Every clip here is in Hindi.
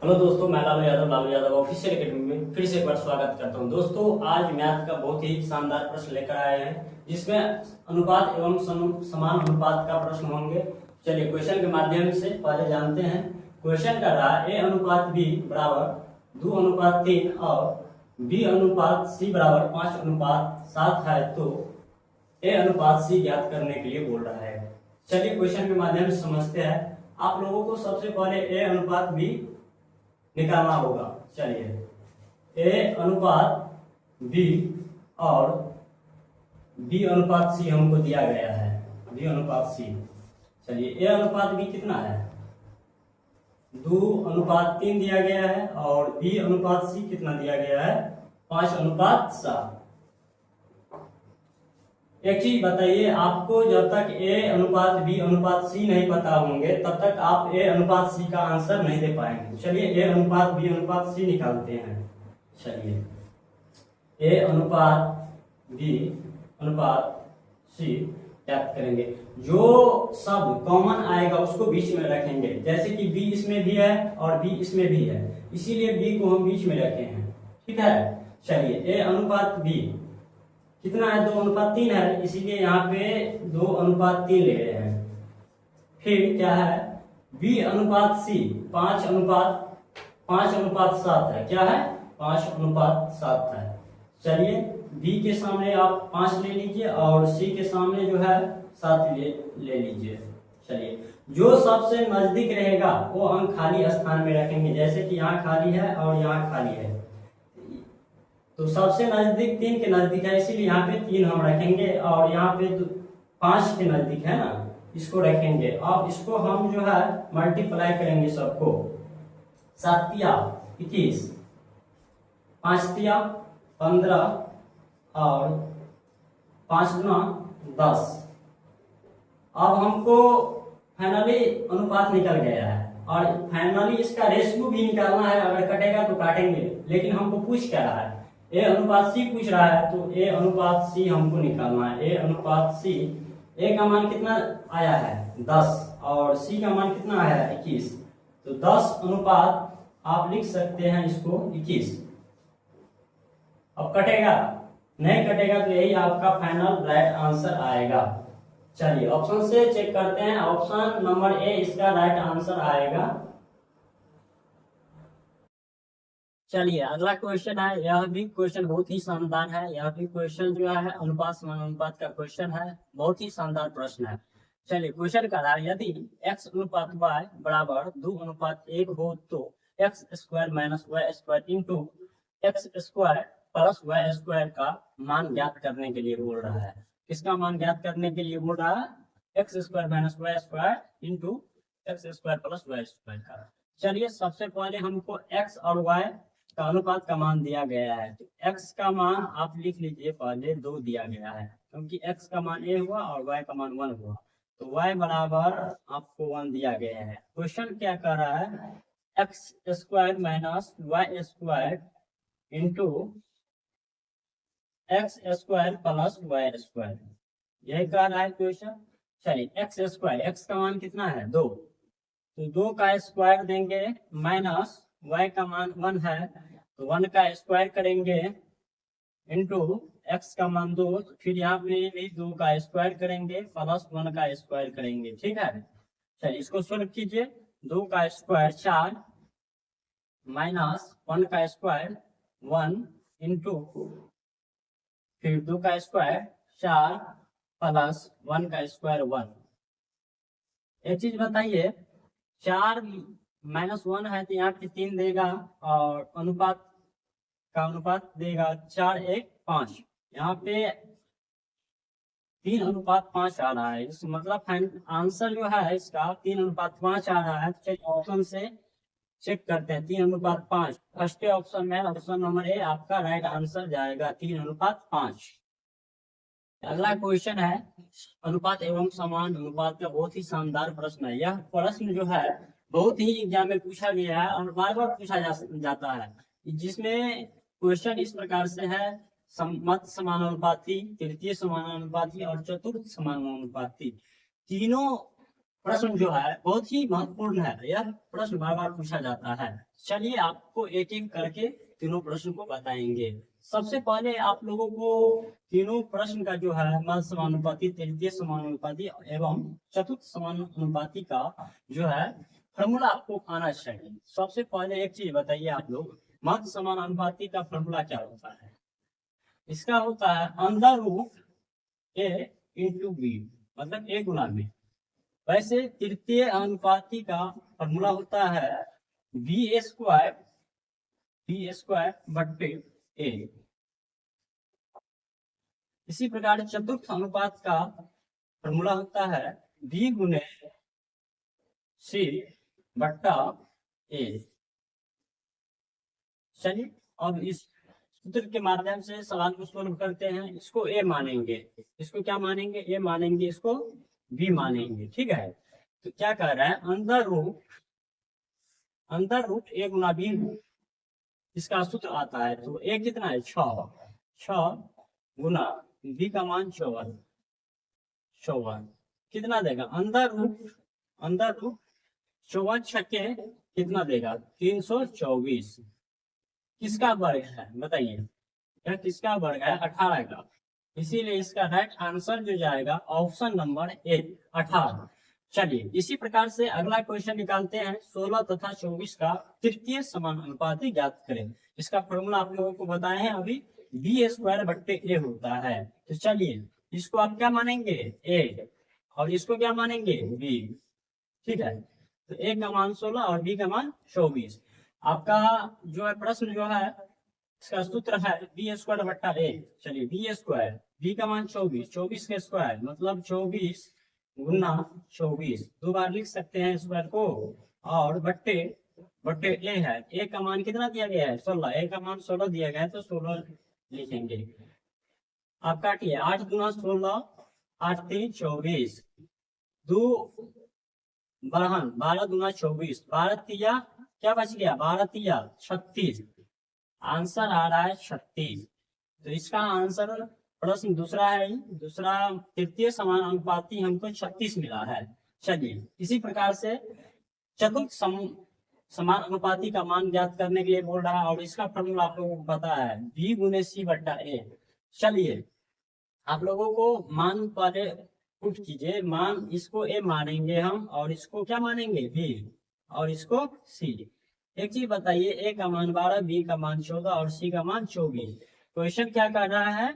हेलो दोस्तों, मैं लालू यादव ऑफिशियल एकेडमी में फिर से एक बार स्वागत करता हूं। दोस्तों, आज मैथ का बहुत ही शानदार प्रश्न लेकर आए हैं जिसमें अनुपात एवं समान अनुपात का प्रश्न होंगे। चलिए क्वेश्चन के माध्यम से पहले जानते हैं। क्वेश्चन कर रहा है ए अनुपात बी बराबर 2 अनुपात 3 और बी अनुपात सी बराबर 5 अनुपात 7 है, तो ए अनुपात सी ज्ञात करने के लिए बोल रहा है। चलिए क्वेश्चन के माध्यम से समझते हैं। आप लोगों को सबसे पहले ए अनुपात बी निकालना होगा। चलिए ए अनुपात बी और बी अनुपात सी हमको दिया गया है। बी अनुपात सी, चलिए ए अनुपात बी कितना है, 2 अनुपात 3 दिया गया है और बी अनुपात सी कितना दिया गया है, 5 अनुपात 7। एक चीज बताइए, आपको जब तक ए अनुपात बी अनुपात सी नहीं पता होंगे तब तक आप ए अनुपात सी का आंसर नहीं दे पाएंगे। चलिए ए अनुपात बी अनुपात सी निकालते हैं। चलिए ए अनुपात बी अनुपात सी ज्ञात करेंगे। जो शब्द कॉमन आएगा उसको बीच में रखेंगे, जैसे कि बी इसमें भी है और बी इसमें भी है, इसीलिए बी को हम बीच में रखे हैं। ठीक है। चलिए ए अनुपात बी कितना है, 2 अनुपात 3 है, इसीलिए यहाँ पे 2 अनुपात 3 ले रहे हैं। फिर क्या है, बी अनुपात सी 5 अनुपात 7 है। क्या है, 5 अनुपात 7 है। चलिए बी के सामने आप 5 ले लीजिए और सी के सामने जो है 7 ले लीजिए। चलिए जो सबसे नजदीक रहेगा वो अंक खाली स्थान में रखेंगे, जैसे कि यहाँ खाली है और यहाँ खाली है, तो सबसे नजदीक 3 के नजदीक है, इसीलिए यहाँ पे 3 हम रखेंगे और यहाँ पे 5 के नजदीक है ना, इसको रखेंगे। अब इसको हम जो है मल्टीप्लाई करेंगे सबको। 7 तिया 21, 5 तिया 15 और 5 गुना 10। अब हमको फाइनली अनुपात निकल गया है और फाइनली इसका रेशियो भी निकालना है। अगर कटेगा तो काटेंगे, लेकिन हमको पूछ क्या रहा है, ए अनुपात सी पूछ रहा है, तो ए अनुपात सी हमको निकालना है। ए अनुपात सी, ए का मान कितना आया है 10 और सी का मान कितना आया है 21, तो 10 अनुपात आप लिख सकते हैं इसको 21। अब कटेगा नहीं, कटेगा तो यही आपका फाइनल राइट आंसर आएगा। चलिए ऑप्शन से चेक करते हैं। ऑप्शन नंबर ए इसका राइट आंसर आएगा। चलिए अगला क्वेश्चन है। यह भी क्वेश्चन बहुत ही शानदार है। यह भी क्वेश्चन जो है अनुपात समान अनुपात का क्वेश्चन है, बहुत ही शानदार प्रश्न है। चलिए क्वेश्चन का है, यदि x अनुपात y बराबर 2 अनुपात 1 हो तो x square minus y square into x square plus y square का मान ज्ञात करने के लिए बोल रहा है। किसका मान ज्ञात करने के लिए बोल रहा है, x square minus y square into x square plus y square का। चलिए सबसे पहले हमको x और y का अनुपात का मान दिया गया है, तो x का मान आप लिख लीजिए, पहले 2 दिया गया है क्योंकि x का मान a हुआ और y का मान 1 हुआ, तो y बराबर आपको 1 दिया गया है। क्वेश्चन क्या कर रहा है, x square minus y square into x square plus y square, यही कह रहा है क्वेश्चन। चलिए एक्स स्क्वायर, एक्स का मान कितना है 2, तो 2 का स्क्वायर देंगे माइनस y का मान 1 है तो 1 का स्क्वायर करेंगे इंटू x का मान 2, फिर यहाँ पे भी 2 का स्क्वायर करेंगे प्लस 1 का स्क्वायर करेंगे। ठीक है। चलिए इसको सॉल्व कीजिए। 2 का स्क्वायर 4 माइनस 1 का स्क्वायर 1 इंटू फिर 2 का स्क्वायर 4 प्लस 1 का स्क्वायर 1। एक चीज बताइए, 4 माइनस 1 है तो यहाँ पे 3 देगा और अनुपात का अनुपात देगा 4 1 5, यहाँ पे 3 अनुपात 5 आ रहा है। इस मतलब आंसर जो है इसका 3 अनुपात 5 आ रहा है। चलिए ऑप्शन से चेक करते हैं। 3 अनुपात 5 फर्स्ट ऑप्शन में, ऑप्शन नंबर ए आपका राइट आंसर जाएगा 3 अनुपात 5। अगला क्वेश्चन है अनुपात एवं समान अनुपात का, बहुत ही शानदार प्रश्न है। यह प्रश्न जो है बहुत ही एग्जाम में पूछा गया है और बार बार पूछा जाता है, जिसमें क्वेश्चन इस प्रकार से है, मध्य समानुपाती, तृतीय समानुपाती और चतुर्थ समानुपाती, तीनों प्रश्न जो है बहुत ही महत्वपूर्ण है, यह प्रश्न बार बार पूछा जाता है। चलिए आपको एक एक करके तीनों प्रश्न को बताएंगे। सबसे पहले आप लोगों को तीनों प्रश्न का जो है मध्य समानुपाती, तृतीय समानुपाती एवं चतुर्थ समानुपाती का जो है फॉर्मूला आपको आना चाहिए। सबसे पहले एक चीज बताइए आप लोग, मध्य समानुपाती का फॉर्मूला क्या होता है? इसका होता है अंडर रूट ए इंटू बी, मतलब ए गुना बी। वैसे तृतीय अनुपाती का फॉर्मूला होता है बी स्क्वायर बट्टे ए। इसी प्रकार चतुर्थ अनुपात का फॉर्मूला होता है बी गुने सी बट्टा ए। चलिए अब इस सूत्र के माध्यम से सवाल को सोल्व करते हैं। इसको ए मानेंगे, इसको क्या मानेंगे? ए मानेंगे, इसको बी मानेंगे। ठीक है, तो क्या कह रहा है? अंदर रूट ए गुना बी इसका सूत्र आता है। तो ए कितना है? 6 गुना बी का मान 54 कितना देगा? अंदर रूट 54 छक्के कितना देगा? 324। किसका वर्ग है बताइए? यह किसका वर्ग है? 18 का। इसीलिए इसका राइट आंसर जो जाएगा ऑप्शन नंबर ए 18। चलिए इसी प्रकार से अगला क्वेश्चन निकालते हैं। 16 तथा 24 का तृतीय समानुपाती ज्ञात करें। इसका फॉर्मूला आप लोगों को बताए हैं अभी, बी स्क्वायर बट्टे ए होता है। तो चलिए इसको आप क्या मानेंगे? ए, और इसको क्या मानेंगे? बी। ठीक है, तो ए का मान 16 और बी का मान 24। आपका जो है प्रश्न जो है इसका सूत्र है बी स्क्वायर बट्टा ए। चलिए बी स्क्वायर, बी का मान 24 के स्क्वायर मतलब 24 गुना 24, दो बार लिख सकते हैं स्क्वायर को, और बट्टे ए है। ए का मान कितना दिया गया है? 16। ए का मान 16 दिया गया है तो 16 लिखेंगे। आप काटिए, 8 गुना 16, 8 3 24, 2 12 गुना 24, 12 तिया क्या बच गया? 12 तिया 36। आंसर आ रहा है 36। तो इसका आंसर प्रश्न दूसरा है, दूसरा तृतीय समानुपाती हमको 36 मिला है। चलिए इसी प्रकार से चतुर्थ समानुपाती का मान ज्ञात करने के लिए बोल रहा है, और इसका फॉर्मूला आप लोगों को पता है बी गुने सी बट्टा ए। चलिए आप लोगों को मान पहले पुट कीजिए, मान इसको ए मानेंगे हम, और इसको क्या मानेंगे? बी, और इसको सी। एक चीज बताइए, ए का मान 12, बी का मान 14 और सी का मान 24। क्वेश्चन क्या कर रहा है?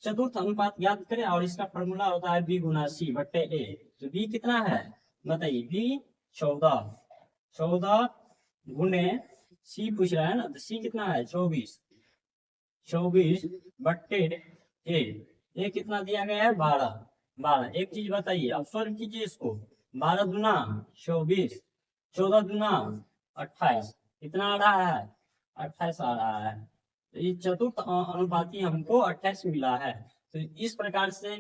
चतुर्थ अनुपात ज्ञात करें, और इसका फॉर्मूला होता है बी गुना सी बट्टे ए। तो बी कितना है बताइए? बी 14 गुने सी पूछ रहा है ना, तो सी कितना है? 24 बट्टे ए कितना दिया गया है? 12। एक चीज बताइए, अब सॉल्व कीजिए इसको। 12 दुना 24, 14 दुना 28, कितना आ रहा है? 28 आ रहा है। तो ये चतुर्थ अनुपाती हमको 28 मिला है। तो इस प्रकार से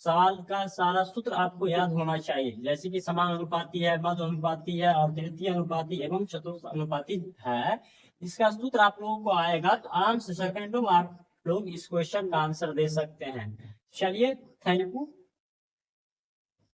सवाल का सारा सूत्र आपको याद होना चाहिए, जैसे कि समान अनुपाती है, मध्य अनुपाती है, और तृतीय अनुपाती एवं चतुर्थ अनुपाती है। इसका सूत्र आप लोगों को आएगा तो आराम से सेकंडों में आप लोग इस क्वेश्चन का आंसर दे सकते हैं। चलिए थैंक यू।